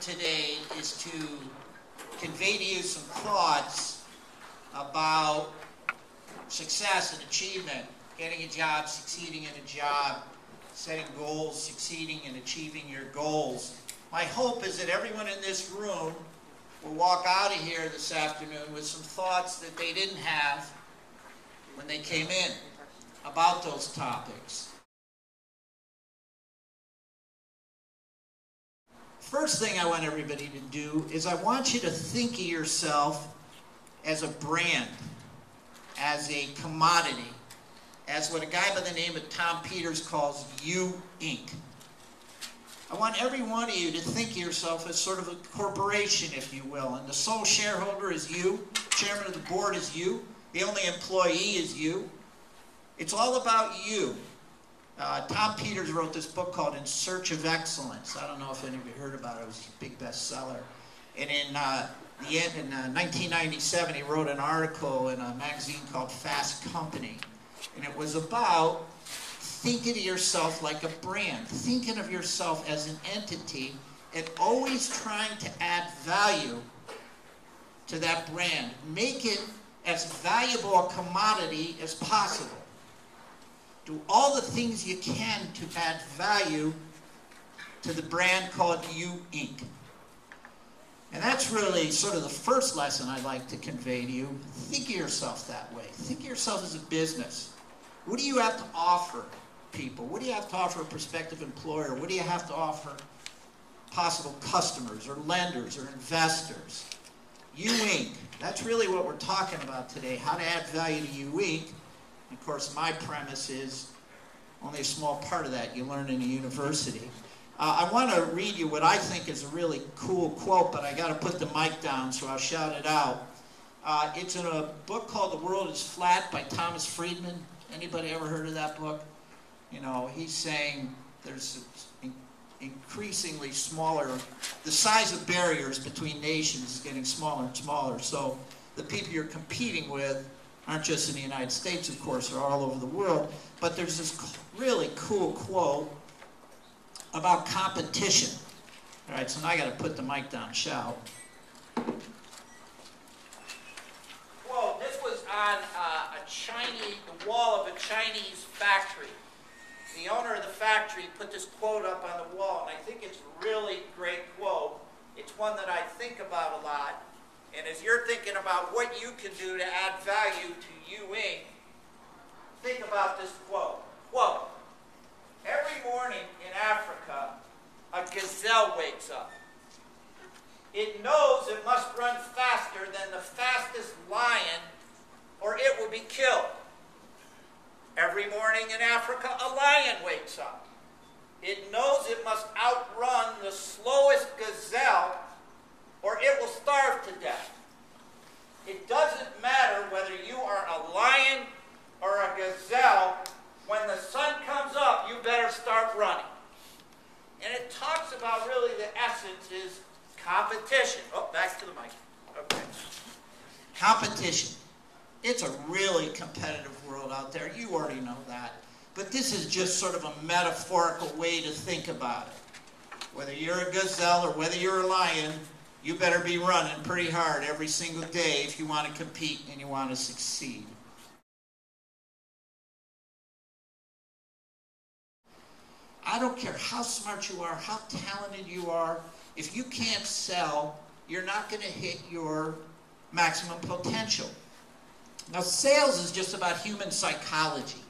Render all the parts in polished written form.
today is to convey to you some thoughts about success and achievement, getting a job, succeeding in a job, setting goals, succeeding and achieving your goals. My hope is that everyone in this room will walk out of here this afternoon with some thoughts that they didn't have when they came in about those topics. First thing I want everybody to do is I want you to think of yourself as a brand, as a commodity, as what a guy by the name of Tom Peters calls You Inc. I want every one of you to think of yourself as sort of a corporation, if you will, and the sole shareholder is you, chairman of the board is you, the only employee is you. It's all about you. Tom Peters wrote this book called In Search of Excellence. I don't know if any of you heard about it. It was a big bestseller. And in 1997, he wrote an article in a magazine called Fast Company. And it was about thinking of yourself like a brand, thinking of yourself as an entity, and always trying to add value to that brand. Make it as valuable a commodity as possible. Do all the things you can to add value to the brand called You Inc. And that's really sort of the first lesson I'd like to convey to you. Think of yourself that way. Think of yourself as a business. What do you have to offer people? What do you have to offer a prospective employer? What do you have to offer possible customers or lenders or investors? You Inc. That's really what we're talking about today, how to add value to You Inc. Of course, my premise is only a small part of that you learn in a university. I want to read you what I think is a really cool quote, but I got to put the mic down, so I'll shout it out. It's in a book called The World is Flat by Thomas Friedman. Anybody ever heard of that book? You know, he's saying there's increasingly smaller, the size of barriers between nations is getting smaller and smaller. So the people you're competing with aren't just in the United States, of course, they're all over the world. But there's this really cool quote about competition. All right, so now I got to put the mic down, shout. Whoa, this was on the wall of a Chinese factory. The owner of the factory put this quote up on the wall, and I think it's a really great quote. It's one that I think about a lot. And as you're thinking about what you can do to add value to You Inc., think about this quote. Quote, every morning in Africa, a gazelle wakes up. It knows it must run faster than the fastest lion or it will be killed. Every morning in Africa, a lion wakes up. It knows it must outrun the slowest gazelle or it will starve to death. It doesn't matter whether you are a lion or a gazelle, when the sun comes up, you better start running. And it talks about really the essence is competition. Oh, back to the mic. Okay. Competition. It's a really competitive world out there. You already know that. But this is just sort of a metaphorical way to think about it. Whether you're a gazelle or whether you're a lion, you better be running pretty hard every single day if you want to compete and you want to succeed. I don't care how smart you are, how talented you are, if you can't sell, you're not going to hit your maximum potential. Now, sales is just about human psychology.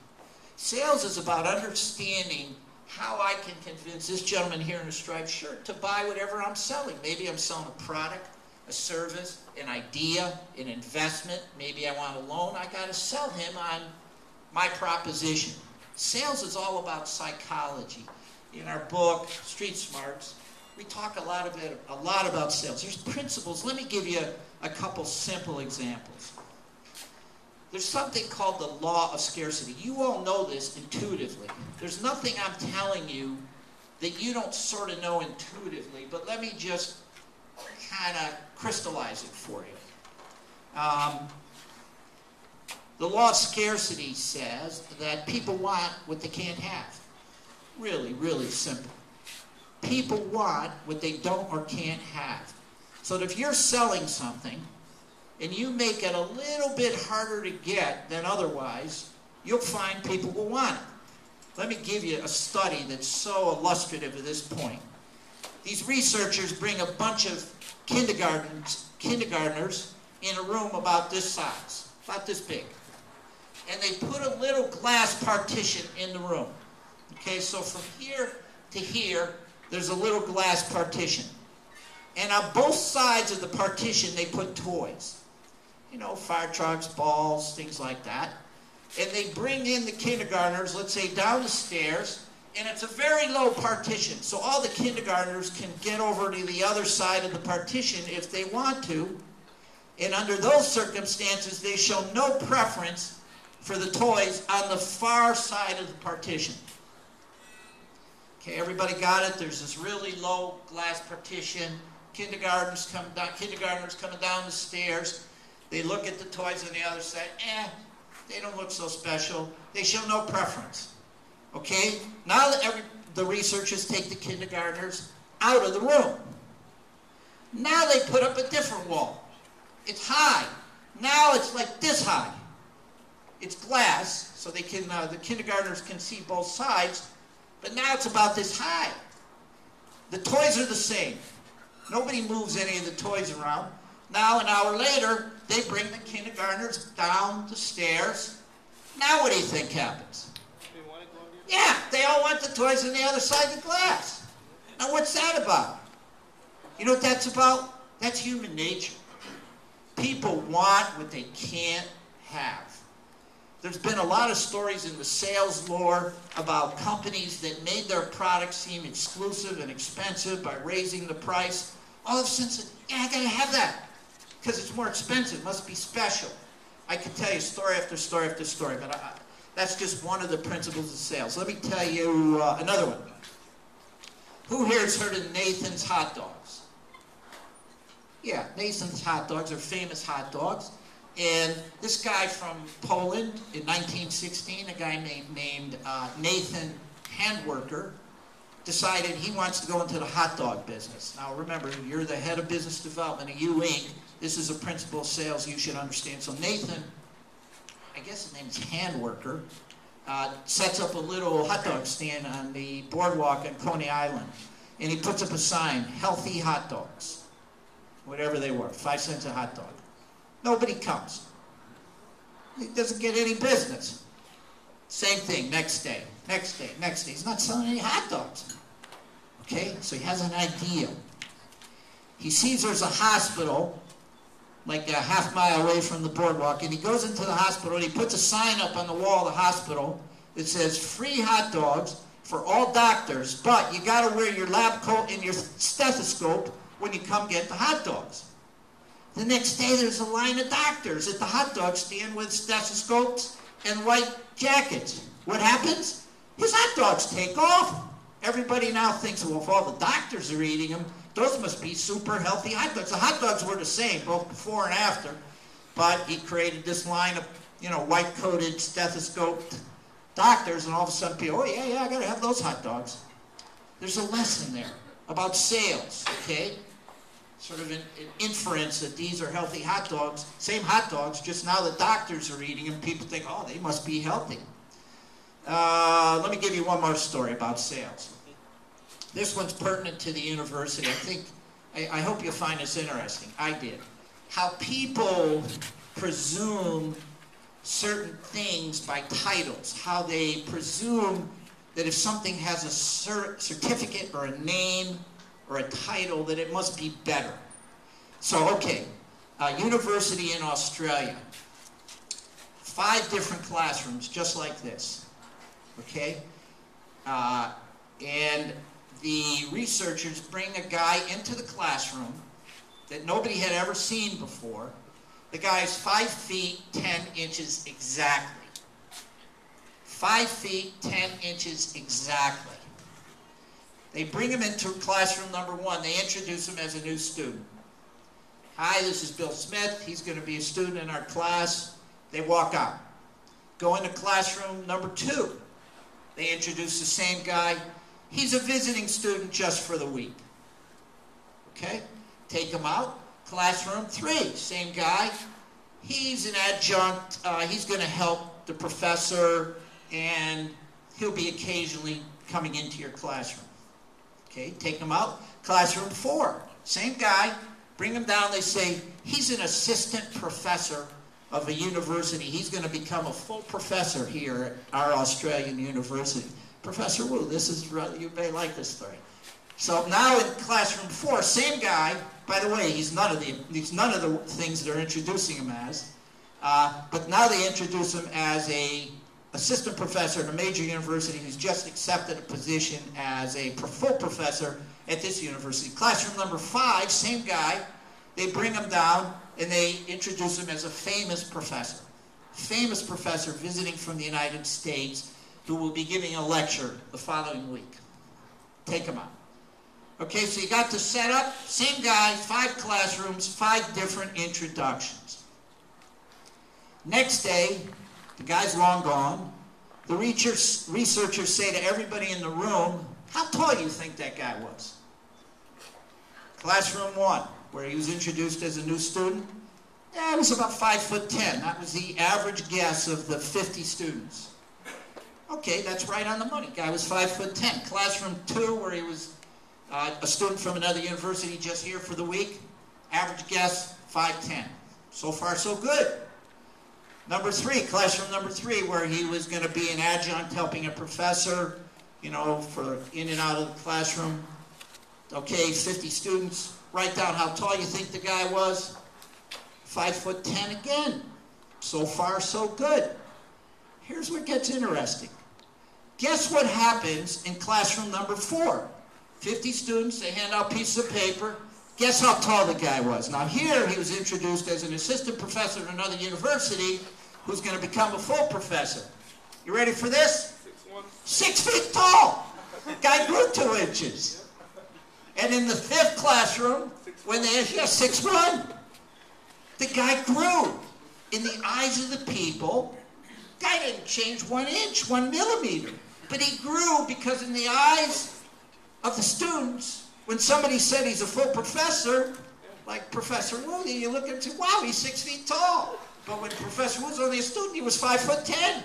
Sales is about understanding how I can convince this gentleman here in a striped shirt to buy whatever I'm selling. Maybe I'm selling a product, a service, an idea, an investment. Maybe I want a loan. I got to sell him on my proposition. Sales is all about psychology. In our book, Street Smarts, we talk a lot about sales. There's principles. Let me give you a couple simple examples. There's something called the law of scarcity. You all know this intuitively. There's nothing I'm telling you that you don't sort of know intuitively, but let me just kind of crystallize it for you. The law of scarcity says that people want what they can't have. Really, really simple. People want what they don't or can't have. So that if you're selling something and you make it a little bit harder to get than otherwise, you'll find people will want it. Let me give you a study that's so illustrative of this point. These researchers bring a bunch of kindergartners in a room about this size, about this big. And they put a little glass partition in the room. Okay, so from here to here, there's a little glass partition. And on both sides of the partition, they put toys. You know, fire trucks, balls, things like that. And they bring in the kindergartners, let's say, down the stairs, and it's a very low partition. So all the kindergartners can get over to the other side of the partition if they want to. And under those circumstances, they show no preference for the toys on the far side of the partition. Okay, everybody got it? There's this really low glass partition. Kindergartners coming down the stairs. They look at the toys on the other side. They don't look so special. They show no preference. Okay? Now that the researchers take the kindergartners out of the room. Now they put up a different wall. It's high. Now it's like this high. It's glass, so they can the kindergartners can see both sides. But now it's about this high. The toys are the same. Nobody moves any of the toys around. Now, an hour later, they bring the kindergartners down the stairs. Now what do you think happens? Yeah, they all want the toys on the other side of the glass. Now what's that about? You know what that's about? That's human nature. People want what they can't have. There's been a lot of stories in the sales lore about companies that made their products seem exclusive and expensive by raising the price. All of a sudden said, yeah, I gotta have that because it's more expensive, must be special. I can tell you story after story after story, but that's just one of the principles of sales. Let me tell you another one. Who here has heard of Nathan's hot dogs? Yeah, Nathan's hot dogs are famous hot dogs. And this guy from Poland in 1916, a guy named Nathan Handwerker, decided he wants to go into the hot dog business. Now remember, you're the head of business development at U Inc. This is a principle of sales you should understand. So Nathan, I guess his name is Handwerker, sets up a little hot dog stand on the boardwalk on Coney Island. And he puts up a sign, healthy hot dogs, whatever they were, 5 cents a hot dog. Nobody comes. He doesn't get any business. Same thing, next day, next day, next day. He's not selling any hot dogs. Okay, so he has an idea. He sees there's a hospital like a half-mile away from the boardwalk, and he goes into the hospital and he puts a sign up on the wall of the hospital that says, free hot dogs for all doctors, but you got to wear your lab coat and your stethoscope when you come get the hot dogs. The next day, there's a line of doctors at the hot dog stand with stethoscopes and white jackets. What happens? His hot dogs take off. Everybody now thinks, well, if all the doctors are eating them, those must be super healthy hot dogs. The hot dogs were the same, both before and after, but he created this line of, white-coated, stethoscoped doctors, and all of a sudden people, oh, yeah, I gotta have those hot dogs. There's a lesson there about sales, okay? Sort of an inference that these are healthy hot dogs, same hot dogs, just now the doctors are eating them, people think, oh, they must be healthy. Let me give you one more story about sales. This one's pertinent to the university. I hope you'll find this interesting. I did. How people presume certain things by titles. How they presume that if something has a certificate or a name or a title, that it must be better. So, okay, university in Australia. 5 different classrooms, just like this. Okay? And the researchers bring a guy into the classroom that nobody had ever seen before. The guy's 5 feet 10 inches exactly. 5 feet 10 inches exactly. They bring him into classroom number 1. They introduce him as a new student. Hi, this is Bill Smith. He's going to be a student in our class. They walk out. Go into classroom number 2. They introduce the same guy. He's a visiting student just for the week. Okay? Take him out. Classroom 3, same guy. He's an adjunct. He's going to help the professor, and he'll be occasionally coming into your classroom. Okay, take him out. Classroom 4, same guy. Bring him down. They say, he's an assistant professor of a university. He's going to become a full professor here at our Australian university. Professor Wu, this is, you may like this story. So now in classroom 4, same guy. By the way, he's none of the things they're introducing him as. But now they introduce him as a assistant professor at a major university who's just accepted a position as a full professor at this university. Classroom number 5, same guy. They bring him down and they introduce him as a famous professor. Famous professor visiting from the United States who will be giving a lecture the following week. Take him out. Okay, so you got the setup, same guy, 5 classrooms, 5 different introductions. Next day, the guy's long gone. The researchers say to everybody in the room, how tall do you think that guy was? Classroom 1, where he was introduced as a new student, he was about 5'10". That was the average guess of the 50 students. Okay, that's right on the money. Guy was 5'10". Classroom 2, where he was a student from another university just here for the week, average guess 5'10". So far, so good. Number 3, classroom number 3, where he was going to be an adjunct helping a professor, you know, for in and out of the classroom. Okay, 50 students. Write down how tall you think the guy was. 5'10" again. So far, so good. Here's what gets interesting. Guess what happens in classroom number 4? 50 students, they hand out pieces of paper. Guess how tall the guy was. Now here, he was introduced as an assistant professor at another university who's going to become a full professor. You ready for this? 6 feet tall. The guy grew 2 inches. And in the 5th classroom, when they asked, 6'1", the guy grew. In the eyes of the people, the guy didn't change 1 inch, 1 millimeter. But he grew because in the eyes of the students, when somebody said he's a full professor, like Professor Wu, you look and say, wow, he's 6 feet tall. But when Professor Wu's only a student, he was 5'10".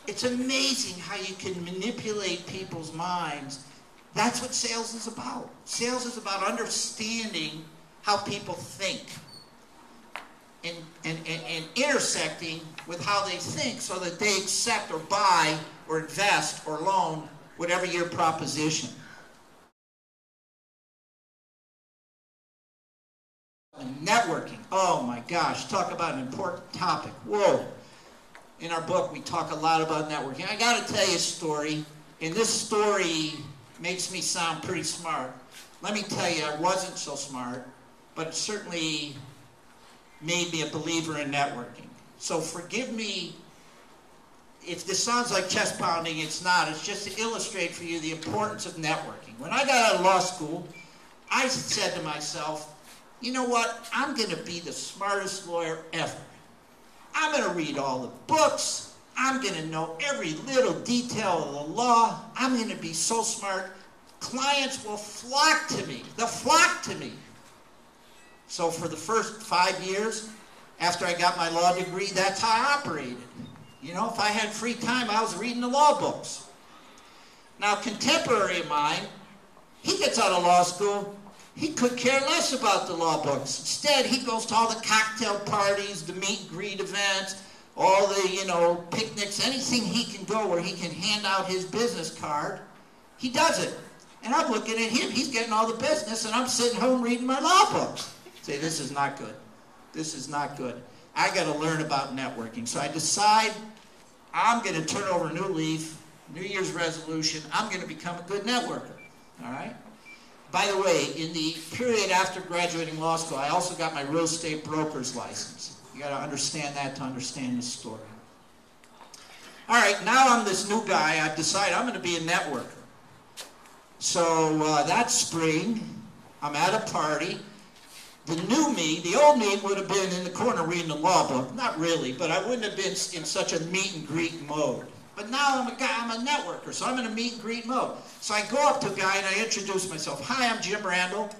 It's amazing how you can manipulate people's minds. That's what sales is about. Sales is about understanding how people think and intersecting with how they think so that they accept or buy or invest or loan whatever your proposition. Networking. Oh my gosh, talk about an important topic. Whoa. In our book, we talk a lot about networking. I got to tell you a story, and this story makes me sound pretty smart. Let me tell you, I wasn't so smart, but it certainly made me a believer in networking. So forgive me if this sounds like chest pounding. It's not. It's just to illustrate for you the importance of networking. When I got out of law school, I said to myself, you know what? I'm going to be the smartest lawyer ever. I'm going to read all the books. I'm going to know every little detail of the law. I'm going to be so smart. Clients will flock to me. They'll flock to me. So for the first 5 years, after I got my law degree, that's how I operated. You know, if I had free time, I was reading the law books. Now, a contemporary of mine, he gets out of law school, he could care less about the law books. Instead, he goes to all the cocktail parties, the meet and greet events, all the, picnics, anything he can go where he can hand out his business card, he does it. And I'm looking at him, he's getting all the business, and I'm sitting home reading my law books. Say, this is not good. This is not good. I got to learn about networking. So I decide I'm going to turn over a new leaf, New Year's resolution, I'm going to become a good networker, all right? By the way, in the period after graduating law school, I also got my real estate broker's license. You got to understand that to understand the story. All right, now I'm this new guy. I've decided I'm going to be a networker. So that spring, I'm at a party. The new me, the old me, would have been in the corner reading the law book. Not really, but I wouldn't have been in such a meet and greet mode. But now I'm a guy, I'm a networker, so I'm in a meet and greet mode. So I go up to a guy and I introduce myself. Hi, I'm Jim Randel.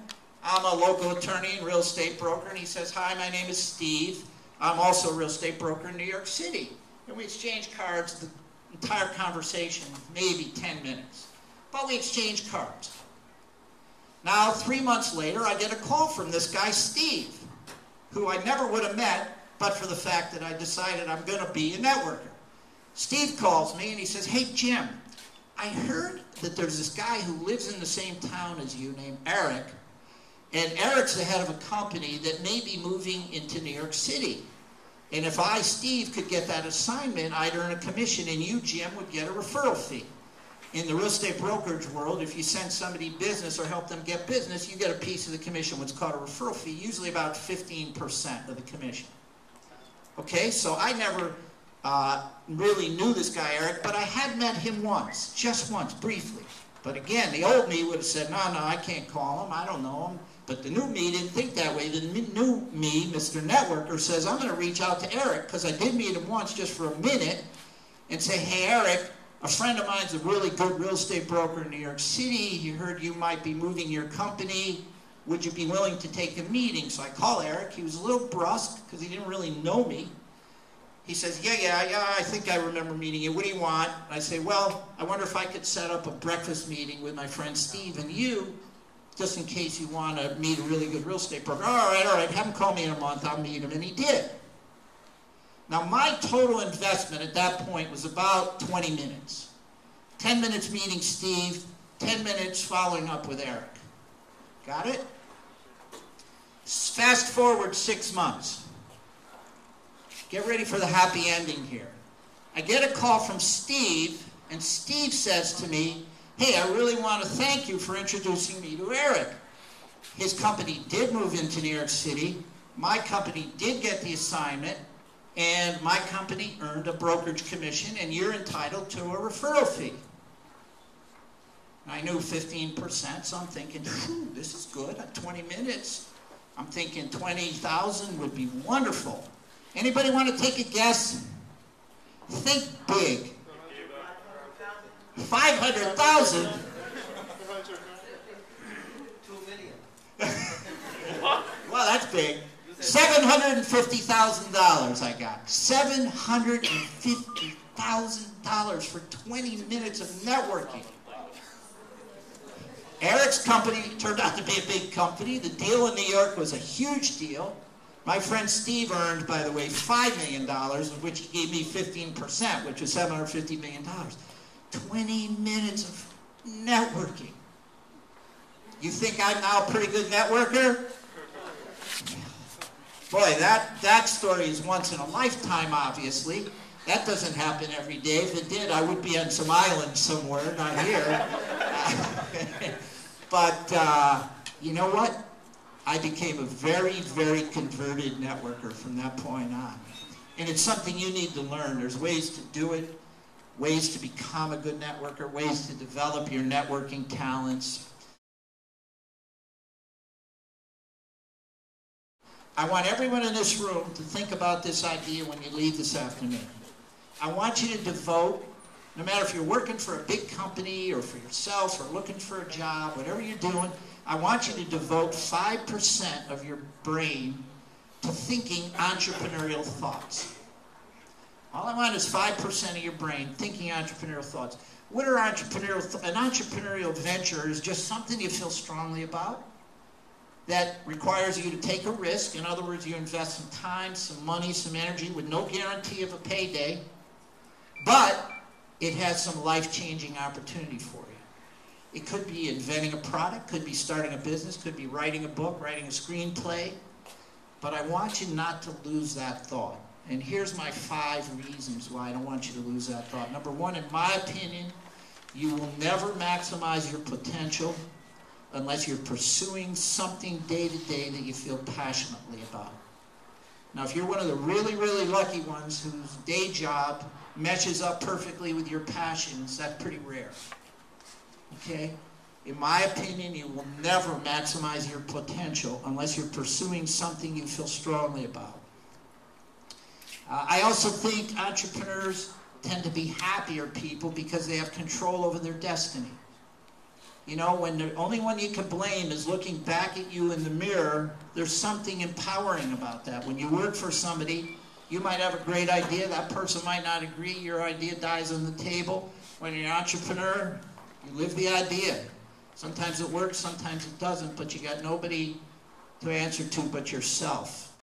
I'm a local attorney and real estate broker. And he says, hi, my name is Steve. I'm also a real estate broker in New York City. And we exchange cards, the entire conversation, maybe 10 minutes. But we exchange cards. Now, 3 months later, I get a call from this guy, Steve, who I never would have met, but for the fact that I decided I'm going to be a networker. Steve calls me and he says, hey, Jim, I heard that there's this guy who lives in the same town as you named Eric, and Eric's the head of a company that may be moving into New York City. And if I, Steve, could get that assignment, I'd earn a commission, and you, Jim, would get a referral fee. In the real estate brokerage world, if you send somebody business or help them get business, you get a piece of the commission, what's called a referral fee, usually about 15% of the commission. Okay, so I never really knew this guy, Eric, but I had met him once, just once, briefly. But again, the old me would have said, no, I can't call him, I don't know him. But the new me didn't think that way. The new me, Mr. Networker, says, I'm going to reach out to Eric, because I did meet him once just for a minute, and say, hey, Eric, a friend of mine's a really good real estate broker in New York City. He heard you might be moving your company. Would you be willing to take a meeting? So I call Eric. He was a little brusque because he didn't really know me. He says, yeah, I think I remember meeting you. What do you want? I say, well, I wonder if I could set up a breakfast meeting with my friend Steve and you, just in case you want to meet a really good real estate broker. All right, have him call me in a month. I'll meet him. And he did. Now, my total investment at that point was about 20 minutes. 10 minutes meeting Steve, 10 minutes following up with Eric. Got it? Fast forward 6 months. Get ready for the happy ending here. I get a call from Steve, and Steve says to me, hey, I really want to thank you for introducing me to Eric. His company did move into New York City. My company did get the assignment. And my company earned a brokerage commission, and you're entitled to a referral fee. I knew 15%, so I'm thinking, this is good, 20 minutes. I'm thinking 20,000 would be wonderful. Anybody want to take a guess? Think big. 500,000? 2 million. Well, that's big. $750,000 I got. $750,000 for 20 minutes of networking. Eric's company turned out to be a big company. The deal in New York was a huge deal. My friend Steve earned, by the way, $5 million, of which he gave me 15%, which was $750 million. 20 minutes of networking. You think I'm now a pretty good networker? Boy, that story is once in a lifetime, obviously. That doesn't happen every day. If it did, I would be on some island somewhere, not here. But you know what? I became a very, very converted networker from that point on. And it's something you need to learn. There's ways to do it, ways to become a good networker, ways to develop your networking talents. I want everyone in this room to think about this idea when you leave this afternoon. I want you to devote, no matter if you're working for a big company or for yourself or looking for a job, whatever you're doing, I want you to devote 5% of your brain to thinking entrepreneurial thoughts. All I want is 5% of your brain thinking entrepreneurial thoughts. What are entrepreneurial an entrepreneurial venture is just something you feel strongly about that requires you to take a risk. In other words, you invest some time, some money, some energy with no guarantee of a payday, but it has some life-changing opportunity for you. It could be inventing a product, could be starting a business, could be writing a book, writing a screenplay, but I want you not to lose that thought. And here's my 5 reasons why I don't want you to lose that thought. Number 1, in my opinion, you will never maximize your potential unless you're pursuing something day to day that you feel passionately about. Now, if you're one of the really, really lucky ones whose day job meshes up perfectly with your passions, that's pretty rare. Okay? In my opinion, you will never maximize your potential unless you're pursuing something you feel strongly about. I also think entrepreneurs tend to be happier people because they have control over their destiny. You know, when the only one you can blame is looking back at you in the mirror, there's something empowering about that. When you work for somebody, you might have a great idea, that person might not agree, your idea dies on the table. When you're an entrepreneur, you live the idea. Sometimes it works, sometimes it doesn't, but you got nobody to answer to but yourself.